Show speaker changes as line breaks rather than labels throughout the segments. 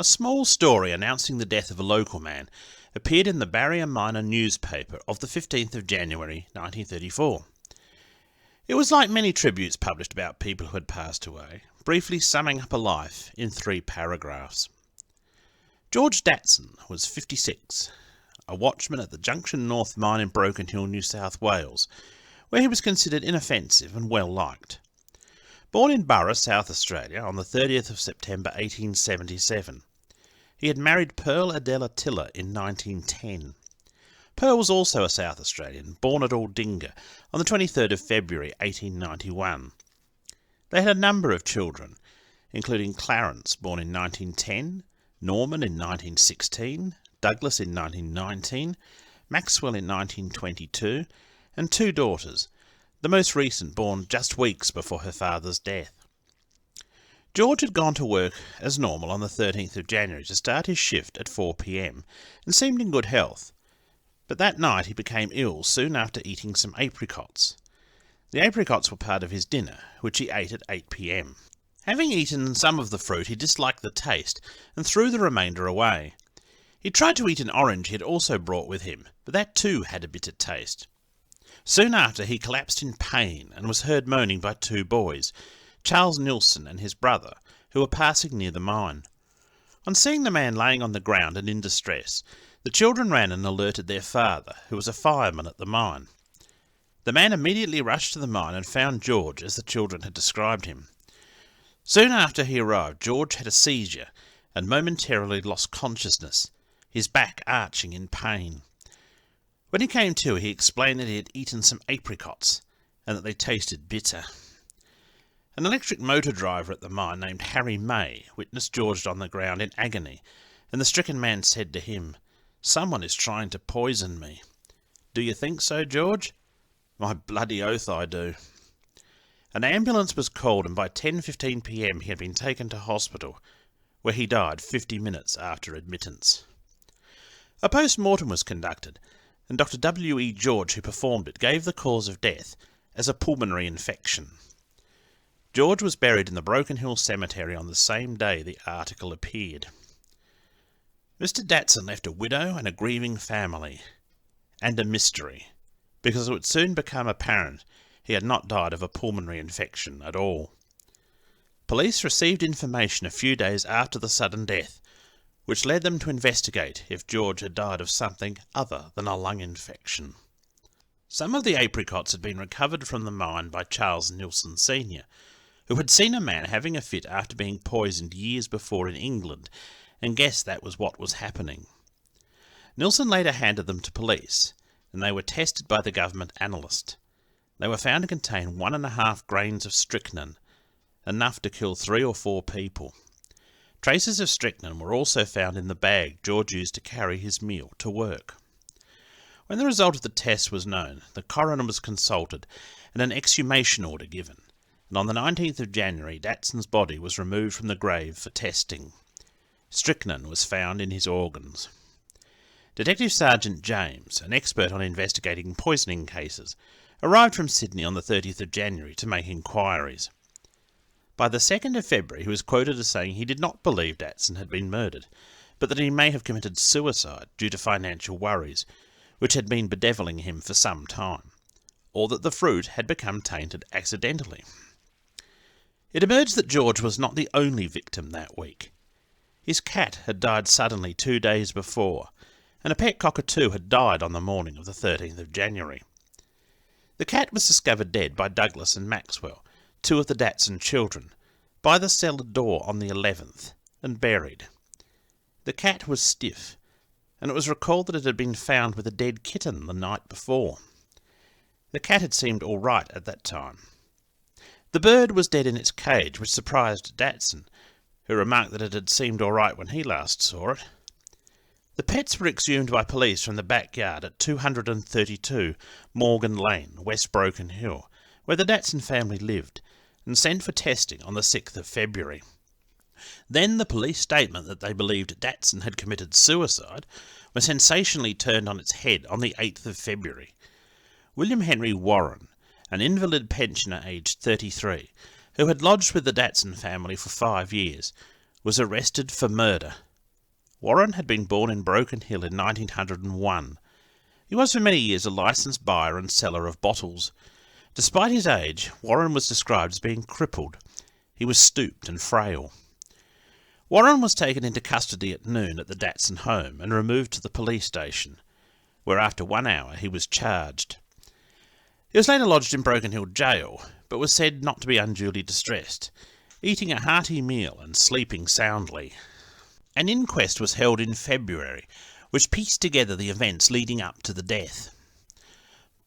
A small story announcing the death of a local man appeared in the Barrier Miner newspaper of the 15th of January 1934. It was like many tributes published about people who had passed away, briefly summing up a life in 3 paragraphs. George Datson was 56, a watchman at the Junction North mine in Broken Hill, New South Wales, where he was considered inoffensive and well liked. Born in Burra, South Australia, on the 30th of September 1877. He had married Pearl Adela Tiller in 1910. Pearl was also a South Australian, born at Aldinga on the 23rd of February 1891. They had a number of children, including Clarence, born in 1910, Norman in 1916, Douglas in 1919, Maxwell in 1922, and 2 daughters, the most recent born just weeks before her father's death. George had gone to work as normal on the 13th of January to start his shift at 4 p.m. and seemed in good health. But that night he became ill soon after eating some apricots. The apricots were part of his dinner, which he ate at 8 p.m. Having eaten some of the fruit, he disliked the taste and threw the remainder away. He tried to eat an orange he had also brought with him, but that too had a bitter taste. Soon after he collapsed in pain and was heard moaning by 2 boys, Charles Nilsson and his brother, who were passing near the mine. On seeing the man laying on the ground and in distress, the children ran and alerted their father, who was a fireman at the mine. The man immediately rushed to the mine and found George as the children had described him. Soon after he arrived, George had a seizure and momentarily lost consciousness, his back arching in pain. When he came to, he explained that he had eaten some apricots and that they tasted bitter. An electric motor driver at the mine named Harry May witnessed George on the ground in agony, and the stricken man said to him, "Someone is trying to poison me." "Do you think so, George?" "My bloody oath I do." An ambulance was called, and by 10:15 p.m. he had been taken to hospital, where he died 50 minutes after admittance. A post-mortem was conducted, and Dr. W. E. George, who performed it, gave the cause of death as a pulmonary infection. George was buried in the Broken Hill Cemetery on the same day the article appeared. Mr. Datson left a widow and a grieving family, and a mystery, because it would soon become apparent he had not died of a pulmonary infection at all. Police received information a few days after the sudden death, which led them to investigate if George had died of something other than a lung infection. Some of the apricots had been recovered from the mine by Charles Nilsson Sr., who had seen a man having a fit after being poisoned years before in England, and guessed that was what was happening. Nilsson later handed them to police, and they were tested by the government analyst. They were found to contain 1.5 grains of strychnine, enough to kill 3 or 4 people. Traces of strychnine were also found in the bag George used to carry his meal to work. When the result of the test was known, the coroner was consulted and an exhumation order given, and on the 19th of January Datson's body was removed from the grave for testing. Strychnine was found in his organs. Detective Sergeant James, an expert on investigating poisoning cases, arrived from Sydney on the 30th of January to make inquiries. By the 2nd of February he was quoted as saying he did not believe Datson had been murdered, but that he may have committed suicide due to financial worries, which had been bedeviling him for some time, or that the fruit had become tainted accidentally. It emerged that George was not the only victim that week. His cat had died suddenly 2 days before, and a pet cockatoo had died on the morning of the 13th of January. The cat was discovered dead by Douglas and Maxwell, 2 of the Datson children, by the cellar door on the 11th, and buried. The cat was stiff, and it was recalled that it had been found with a dead kitten the night before. The cat had seemed all right at that time. The bird was dead in its cage, which surprised Datson, who remarked that it had seemed all right when he last saw it. The pets were exhumed by police from the backyard at 232 Morgan Lane, West Broken Hill, where the Datson family lived, and sent for testing on the 6th of February. Then the police statement that they believed Datson had committed suicide was sensationally turned on its head on the 8th of February. William Henry Warren, an invalid pensioner aged 33, who had lodged with the Datson family for 5 years, was arrested for murder Warren had been born in Broken Hill in 1901. He was for many years a licensed buyer and seller of bottles. Despite his age, Warren was described as being crippled. He was stooped and frail. Warren was taken into custody at noon at the Datsun home and removed to the police station, where after 1 hour he was charged. He was later lodged in Broken Hill Jail, but was said not to be unduly distressed, eating a hearty meal and sleeping soundly. An inquest was held in February, which pieced together the events leading up to the death.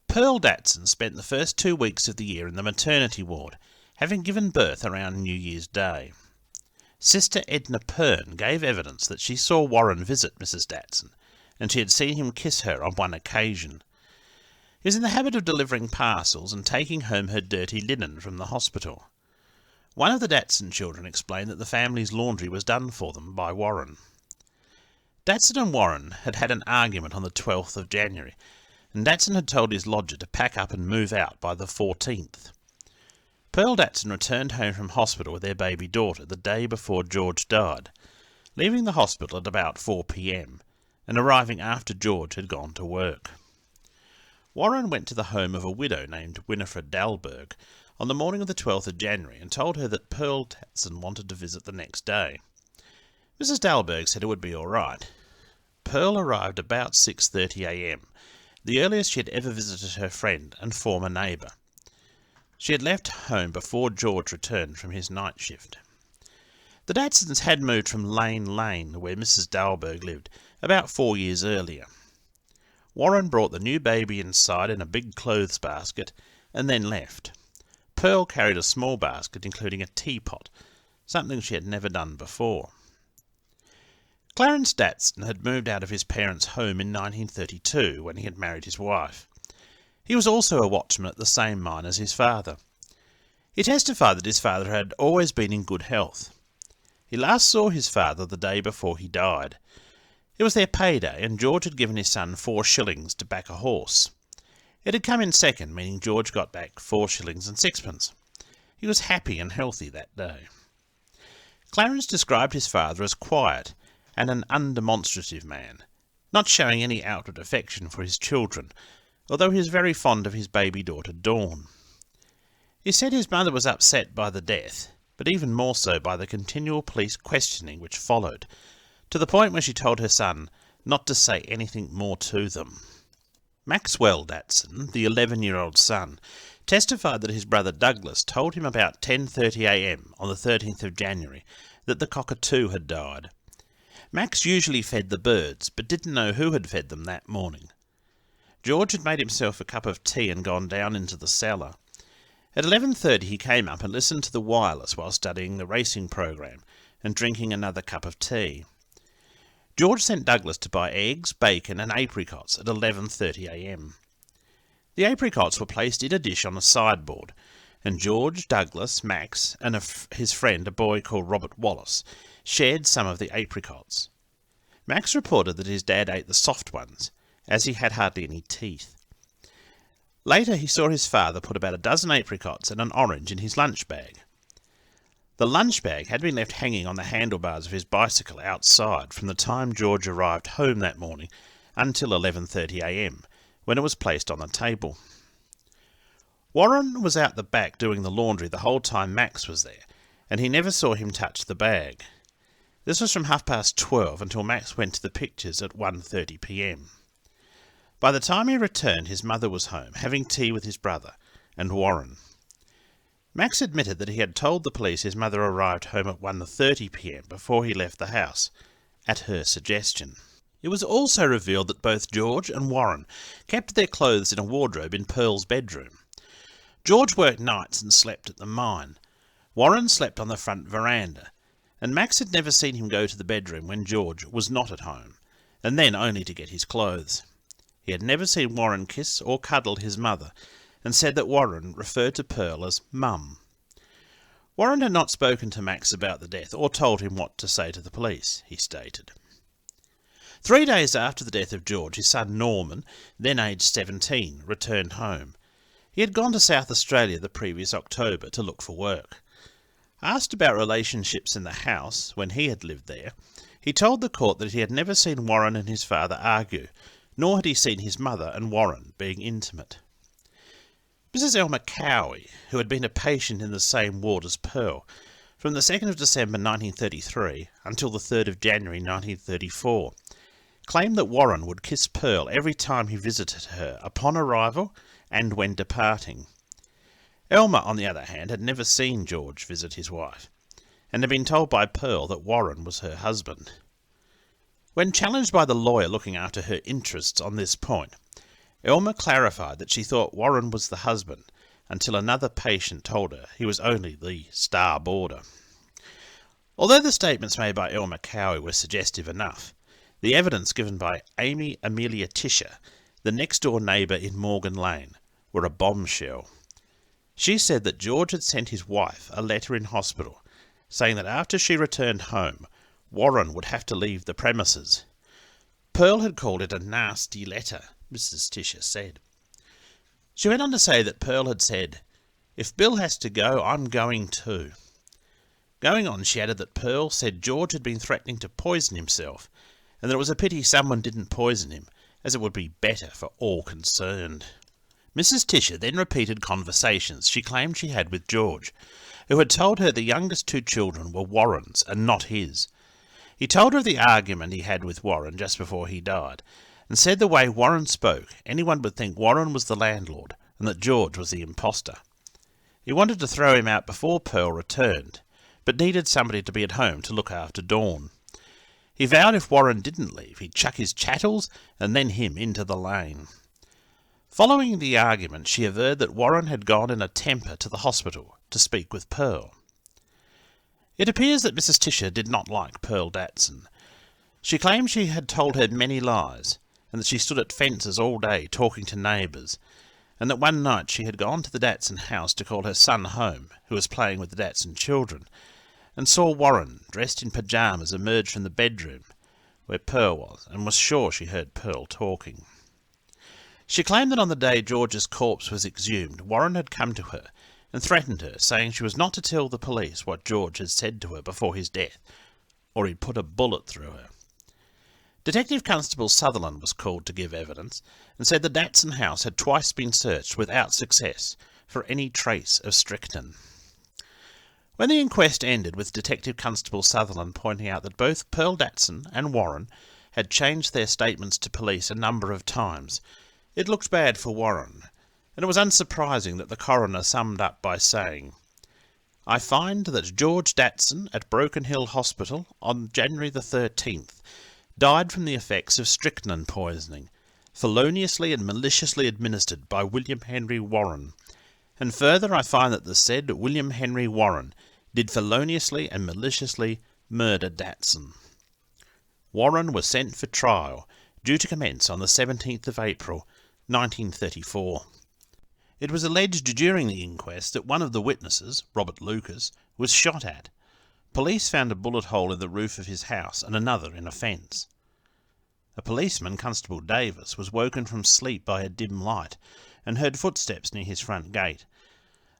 Pearl Datsun spent the first 2 weeks of the year in the maternity ward, having given birth around New Year's Day. Sister Edna Pern gave evidence that she saw Warren visit Mrs. Datsun, and she had seen him kiss her on one occasion. He was in the habit of delivering parcels and taking home her dirty linen from the hospital. One of the Datsun children explained that the family's laundry was done for them by Warren. Datsun and Warren had had an argument on the 12th of January, and Datsun had told his lodger to pack up and move out by the 14th. Pearl Datsun returned home from hospital with their baby daughter the day before George died, leaving the hospital at about 4 p.m. and arriving after George had gone to work. Warren went to the home of a widow named Winifred Dalberg on the morning of the 12th of January and told her that Pearl Datsun wanted to visit the next day. Mrs. Dalberg said it would be all right. Pearl arrived about 6:30 a.m., the earliest she had ever visited her friend and former neighbour. She had left home before George returned from his night shift. The Datsuns had moved from Lane Lane, where Mrs. Dalberg lived, about 4 years earlier. Warren brought the new baby inside in a big clothes basket and then left. Pearl carried a small basket including a teapot, something she had never done before. Clarence Datsun had moved out of his parents' home in 1932 when he had married his wife. He was also a watchman at the same mine as his father. He testified that his father had always been in good health. He last saw his father the day before he died. It was their payday, and George had given his son 4 shillings to back a horse. It had come in second, meaning George got back 4 shillings and 6pence. He was happy and healthy that day. Clarence described his father as quiet and an undemonstrative man, not showing any outward affection for his children, although he was very fond of his baby daughter Dawn. He said his mother was upset by the death, but even more so by the continual police questioning which followed, to the point where she told her son not to say anything more to them. Maxwell Datsun, the 11-year-old son, testified that his brother Douglas told him about 10:30 a.m. on the 13th of January that the cockatoo had died. Max usually fed the birds, but didn't know who had fed them that morning. George had made himself a cup of tea and gone down into the cellar. At 11:30 he came up and listened to the wireless while studying the racing program and drinking another cup of tea. George sent Douglas to buy eggs, bacon and apricots at 11:30 a.m. The apricots were placed in a dish on a sideboard, and George, Douglas, Max and his friend, a boy called Robert Wallace, shared some of the apricots. Max reported that his dad ate the soft ones, as he had hardly any teeth. Later he saw his father put about a dozen apricots and an orange in his lunch bag. The lunch bag had been left hanging on the handlebars of his bicycle outside from the time George arrived home that morning until 11:30 a.m, when it was placed on the table. Warren was out the back doing the laundry the whole time Max was there, and he never saw him touch the bag. This was from 12:30 until Max went to the pictures at 1:30 p.m. By the time he returned, his mother was home, having tea with his brother and Warren. Max admitted that he had told the police his mother arrived home at 1:30 p.m. before he left the house, at her suggestion. It was also revealed that both George and Warren kept their clothes in a wardrobe in Pearl's bedroom. George worked nights and slept at the mine. Warren slept on the front veranda, and Max had never seen him go to the bedroom when George was not at home, and then only to get his clothes. He had never seen Warren kiss or cuddle his mother, and said that Warren referred to Pearl as Mum. Warren had not spoken to Max about the death or told him what to say to the police, he stated. 3 days after the death of George, his son Norman, then aged 17, returned home. He had gone to South Australia the previous October to look for work. Asked about relationships in the house when he had lived there, He told the court that he had never seen Warren and his father argue, nor had he seen his mother and Warren being intimate. Mrs. Elmer Cowie, who had been a patient in the same ward as Pearl, from the 2nd of December 1933 until the 3rd of January 1934, claimed that Warren would kiss Pearl every time he visited her upon arrival and when departing. Elmer, on the other hand, had never seen George visit his wife, and had been told by Pearl that Warren was her husband. When challenged by the lawyer looking after her interests on this point, Elmer clarified that she thought Warren was the husband until another patient told her he was only the star boarder. Although the statements made by Elmer Cowie were suggestive enough, the evidence given by Amy Amelia Tisher, the next-door neighbour in Morgan Lane, were a bombshell. She said that George had sent his wife a letter in hospital, saying that after she returned home, Warren would have to leave the premises. Pearl had called it a nasty letter, Mrs. Tisher said. She went on to say that Pearl had said, "If Bill has to go, I'm going too." Going on, she added that Pearl said George had been threatening to poison himself, and that it was a pity someone didn't poison him, as it would be better for all concerned. Mrs. Tisher then repeated conversations she claimed she had with George, who had told her the youngest two children were Warren's and not his. He told her of the argument he had with Warren just before he died, and said the way Warren spoke, anyone would think Warren was the landlord and that George was the impostor. He wanted to throw him out before Pearl returned, but needed somebody to be at home to look after Dawn. He vowed if Warren didn't leave, he'd chuck his chattels and then him into the lane. Following the argument, she averred that Warren had gone in a temper to the hospital to speak with Pearl. It appears that Mrs. Tisher did not like Pearl Datson. She claimed she had told her many lies, and that she stood at fences all day talking to neighbours, and that one night she had gone to the Datson house to call her son home, who was playing with the Datson children, and saw Warren, dressed in pyjamas, emerge from the bedroom where Pearl was, and was sure she heard Pearl talking. She claimed that on the day George's corpse was exhumed, Warren had come to her and threatened her, saying she was not to tell the police what George had said to her before his death, or he'd put a bullet through her. Detective Constable Sutherland was called to give evidence, and said the Datson house had twice been searched without success for any trace of strychnine. When the inquest ended with Detective Constable Sutherland pointing out that both Pearl Datson and Warren had changed their statements to police a number of times, it looked bad for Warren, and it was unsurprising that the coroner summed up by saying, "I find that George Datson at Broken Hill Hospital on January the 13th died from the effects of strychnine poisoning, feloniously and maliciously administered by William Henry Warren, and further I find that the said William Henry Warren did feloniously and maliciously murder Datson." Warren was sent for trial, due to commence on the 17th of April, 1934. It was alleged during the inquest that one of the witnesses, Robert Lucas, was shot at. Police found a bullet hole in the roof of his house and another in a fence. A policeman, Constable Davis, was woken from sleep by a dim light and heard footsteps near his front gate.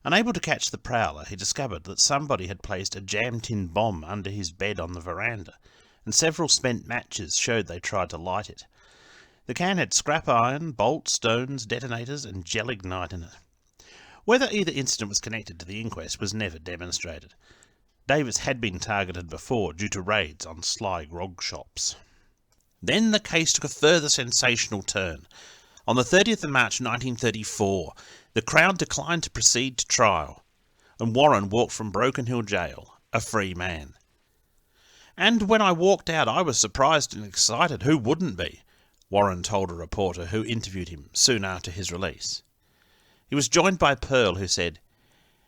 Unable to catch the prowler, he discovered that somebody had placed a jam-tin bomb under his bed on the veranda, and several spent matches showed they tried to light it. The can had scrap iron, bolts, stones, detonators, and gelignite in it. Whether either incident was connected to the inquest was never demonstrated. Davis had been targeted before due to raids on sly grog shops. Then the case took a further sensational turn. On the 30th of March 1934, the Crown declined to proceed to trial, and Warren walked from Broken Hill Jail, a free man. "And when I walked out I was surprised and excited. Who wouldn't be?" Warren told a reporter who interviewed him soon after his release. He was joined by Pearl, who said,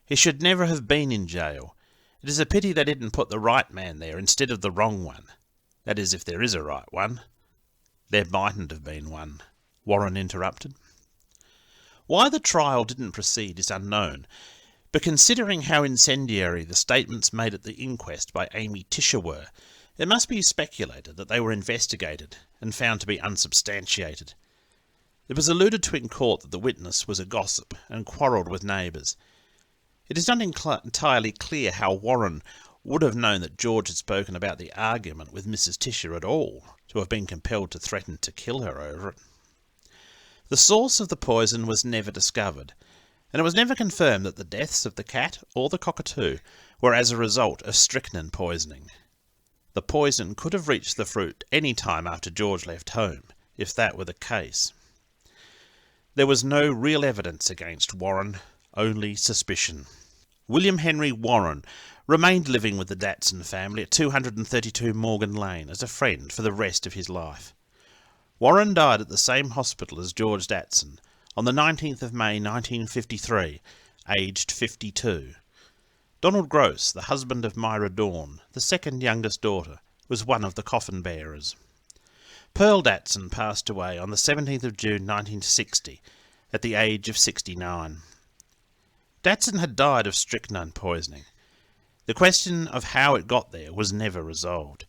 "He should never have been in jail. It is a pity they didn't put the right man there instead of the wrong one. That is, if there is a right one." "There mightn't have been one," Warren interrupted. Why the trial didn't proceed is unknown, but considering how incendiary the statements made at the inquest by Amy Tisher were, it must be speculated that they were investigated and found to be unsubstantiated. It was alluded to in court that the witness was a gossip and quarrelled with neighbours. It is not entirely clear how Warren would have known that George had spoken about the argument with Mrs. Tisher at all, to have been compelled to threaten to kill her over it. The source of the poison was never discovered, and it was never confirmed that the deaths of the cat or the cockatoo were as a result of strychnine poisoning. The poison could have reached the fruit any time after George left home, if that were the case. There was no real evidence against Warren, only suspicion. William Henry Warren remained living with the Datson family at 232 Morgan Lane as a friend for the rest of his life. Warren died at the same hospital as George Datson on the 19th of May 1953, aged 52. Donald Gross, the husband of Myra Dawn, the second youngest daughter, was one of the coffin bearers. Pearl Datson passed away on the 17th of June 1960 at the age of 69. Datson had died of strychnine poisoning. The question of how it got there was never resolved.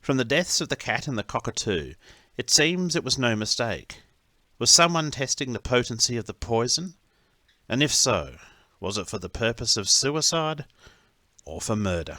From the deaths of the cat and the cockatoo, it seems it was no mistake. Was someone testing the potency of the poison? And if so, was it for the purpose of suicide or for murder?